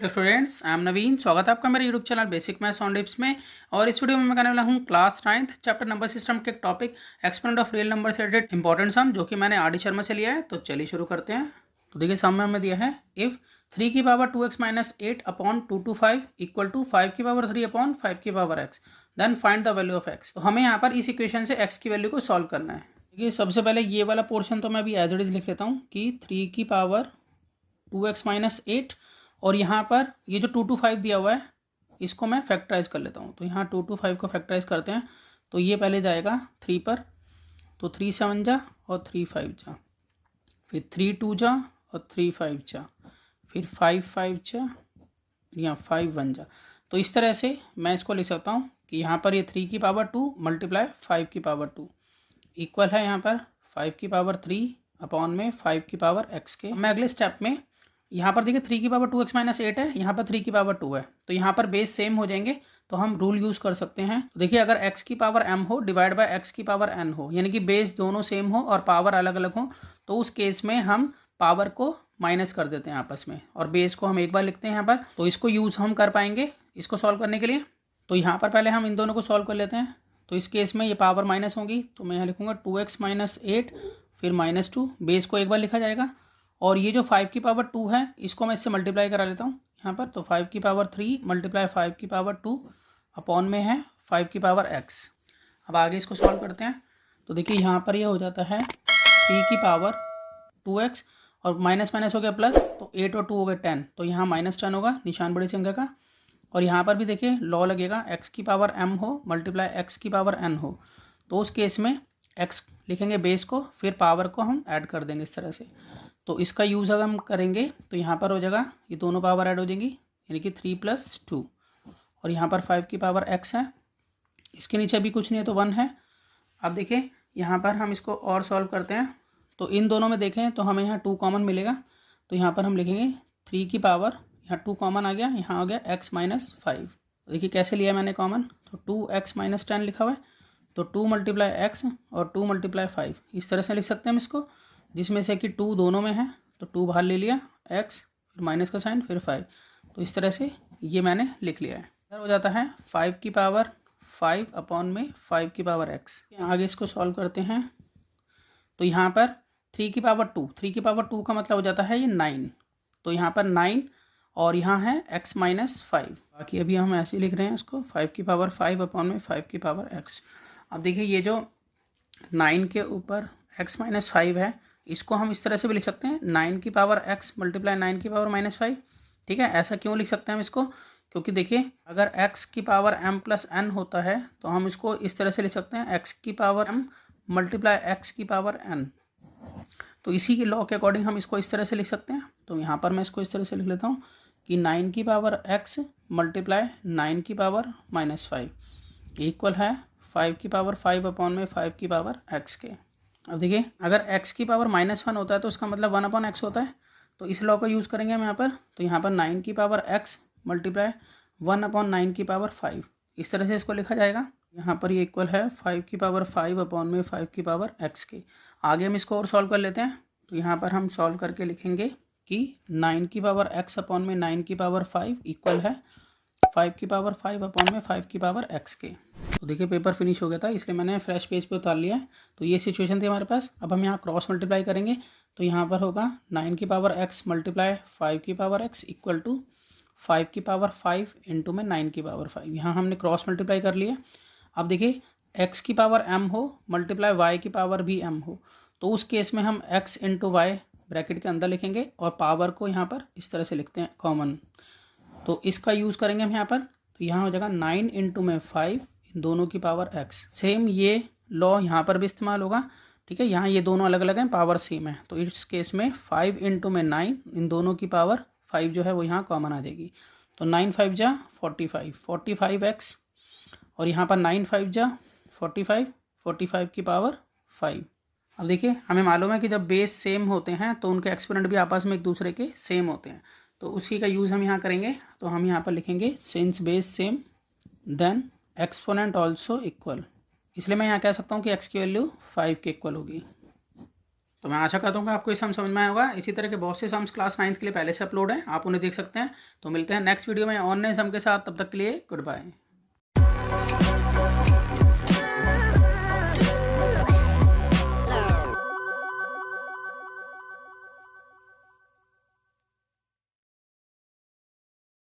Hello students, I am Naveen. स्वागत है आपका मेरे YouTube channel basic maths on tips में। और इस वीडियो में मैं करने वाला हूँ class 9th chapter number system के topic exponent of real number से रिलेटेड इंपॉर्टेंट सम, जो कि मैंने आर डी शर्मा से लिया है। तो चलिए शुरू करते हैं। तो देखिए, सम में हमें दिया है इफ़ 3 की power 2x minus 8 upon 2 to 5 equal to 5 की पावर 3 अपॉन 5 की power x, then find the value of x। तो हमें यहाँ पर इस इक्वेशन से x की वैल्यू को सॉल्व करना है। देखिए, सबसे पहले ये वाला पोर्शन तो मैं अभी एज इट इज लिख लेता हूँ कि 3 की पावर 2x माइनस 8, और यहाँ पर ये जो 2 to 5 दिया हुआ है इसको मैं फैक्टराइज कर लेता हूँ। तो यहाँ 2 to 5 को फैक्टराइज करते हैं। तो ये पहले जाएगा 3 पर, तो 3 7 जा और 3 5 जा, फिर 3 2 जा और 3 5 जा, फिर 5 5 जा, यहाँ 5 1 जा। तो इस तरह से मैं इसको लिख सकता हूँ कि यहाँ पर ये 3 की पावर 2 मल्टीप्लाई 5 की पावर 2 इक्वल है यहाँ पर 5 की पावर 3 अपॉन में 5 की पावर x के। मैं अगले स्टेप में यहाँ पर देखिए 3 की पावर 2x माइनस 8 है, यहाँ पर 3 की पावर 2 है, तो यहाँ पर बेस सेम हो जाएंगे। तो हम रूल यूज़ कर सकते हैं। तो देखिए, अगर x की पावर m हो डिवाइड बाय x की पावर n हो, यानी कि बेस दोनों सेम हो और पावर अलग अलग हो, तो उस केस में हम पावर को माइनस कर देते हैं आपस में, और बेस को हम एक बार लिखते हैं यहाँ पर। तो इसको यूज़ हम कर पाएंगे इसको सॉल्व करने के लिए। तो यहाँ पर पहले हम इन दोनों को सॉल्व कर लेते हैं। तो इस केस में ये पावर माइनस होगी, तो मैं यहाँ लिखूँगा 2x माइनस 8 फिर -2, बेस को एक बार लिखा जाएगा। और ये जो 5 की पावर 2 है इसको मैं इससे मल्टीप्लाई करा लेता हूँ यहाँ पर। तो 5 की पावर 3 मल्टीप्लाई 5 की पावर 2 अपॉन में है 5 की पावर x। अब आगे इसको सॉल्व करते हैं। तो देखिए, यहाँ पर ये हो जाता है 3 की पावर 2x और माइनस माइनस हो गया प्लस, तो 8 और 2 हो गए 10, तो यहाँ -10 होगा, निशान बड़ी संख्या का। और यहाँ पर भी देखिए लॉ लगेगा, x की पावर m हो मल्टीप्लाई x की पावर n हो, तो उस केस में x लिखेंगे बेस को, फिर पावर को हम ऐड कर देंगे इस तरह से। तो इसका यूज़ अगर हम करेंगे तो यहाँ पर हो जाएगा, ये दोनों पावर ऐड हो जाएंगी, यानी कि 3 + 2, और यहाँ पर 5 की पावर x है, इसके नीचे भी कुछ नहीं है तो 1 है। अब देखिए यहाँ पर हम इसको और सॉल्व करते हैं। तो इन दोनों में देखें तो हमें यहाँ 2 कॉमन मिलेगा, तो यहाँ पर हम लिखेंगे 3 की पावर, यहाँ 2 कॉमन आ गया, यहाँ हो गया x माइनस 5। देखिए कैसे लिया मैंने कॉमन, तो 2x माइनस 10 लिखा हुआ है, तो 2 × x और 2 × 5 इस तरह से लिख सकते हैं हम इसको, जिसमें से कि 2 दोनों में है, तो 2 बाहर ले लिया, x फिर माइनस का साइन फिर 5। तो इस तरह से ये मैंने लिख लिया है। इधर हो जाता है 5 की पावर 5 अपॉन में 5 की पावर x। आगे इसको सॉल्व करते हैं। तो यहाँ पर 3 की पावर 2, 3 की पावर 2 का मतलब हो जाता है ये 9, तो यहाँ पर 9 और यहाँ है x माइनस 5। बाकी अभी हम ऐसे ही लिख रहे हैं इसको, 5 की पावर 5 अपॉन में 5 की पावर x। अब देखिए ये जो 9 के ऊपर x माइनस 5 है, इसको हम इस तरह से भी लिख सकते हैं, 9 की पावर x मल्टीप्लाई 9 की पावर -5। ठीक है, ऐसा क्यों लिख सकते हैं हम इसको, क्योंकि देखिए अगर x की पावर m + n होता है तो हम इसको इस तरह से लिख सकते हैं, x की पावर m मल्टीप्लाई x की पावर n। तो इसी के लॉ के अकॉर्डिंग हम इसको इस तरह से लिख सकते हैं। तो यहाँ पर मैं इसको इस तरह से लिख लेता हूँ कि 9 की पावर x मल्टीप्लाई 9 की पावर -5 इक्वल है 5 की पावर 5 अपॉन में 5 की पावर x के। अब देखिए, अगर x की पावर -1 होता है तो उसका मतलब 1 अपॉन x होता है, तो इस लॉ का यूज़ करेंगे हम यहाँ पर। तो यहाँ पर 9 की पावर x मल्टीप्लाई 1 अपॉन 9 की पावर 5 इस तरह से इसको लिखा जाएगा। यहाँ पर ये इक्वल है 5 की पावर 5 अपॉन में 5 की पावर x के। आगे हम इसको और सॉल्व कर लेते हैं। तो यहाँ पर हम सॉल्व करके लिखेंगे कि 9 की पावर x अपॉन में 9 की पावर 5 इक्वल है 5 की पावर 5 अपॉन में 5 की पावर x के। तो देखिए पेपर फिनिश हो गया था, इसलिए मैंने फ्रेश पेज पे उतार लिया है। तो ये सिचुएशन थी हमारे पास। अब हम यहाँ क्रॉस मल्टीप्लाई करेंगे, तो यहाँ पर होगा 9 की पावर x मल्टीप्लाई 5 की पावर x इक्वल टू 5 की पावर 5 इंटू में 9 की पावर 5। यहाँ हमने क्रॉस मल्टीप्लाई कर लिया। अब देखिए x की पावर m हो मल्टीप्लाई y की पावर भी m हो, तो उस केस में हम x इंटू वाई ब्रैकेट के अंदर लिखेंगे और पावर को यहाँ पर इस तरह से लिखते हैं कॉमन। तो इसका यूज़ करेंगे हम यहाँ पर। तो यहाँ हो जाएगा 9 इंटू में 5 इन दोनों की पावर x। सेम ये लॉ यहाँ पर भी इस्तेमाल होगा। ठीक है, यहाँ ये दोनों अलग अलग हैं, पावर सेम है, तो इस केस में 5 इंटू में 9 इन दोनों की पावर 5 जो है वो यहाँ कॉमन आ जाएगी। तो 9 5 जा 45, 45x, और यहाँ पर 9 5 जा 45, 45 की पावर 5। अब देखिए हमें मालूम है कि जब बेस सेम होते हैं तो उनके एक्सपोनेंट भी आपस में एक दूसरे के सेम होते हैं, तो उसी का यूज़ हम यहाँ करेंगे। तो हम यहाँ पर लिखेंगे since base same then exponent also equal. इसलिए मैं यहाँ कह सकता हूँ कि x की वैल्यू 5 के इक्वल होगी। तो मैं आशा करता हूँ कि आपको ये सम समझ में आया होगा। इसी तरह के बहुत से सम्स क्लास 9th के लिए पहले से अपलोड हैं, आप उन्हें देख सकते हैं। तो मिलते हैं नेक्स्ट वीडियो में और नए सम के साथ, तब तक के लिए गुड बाय।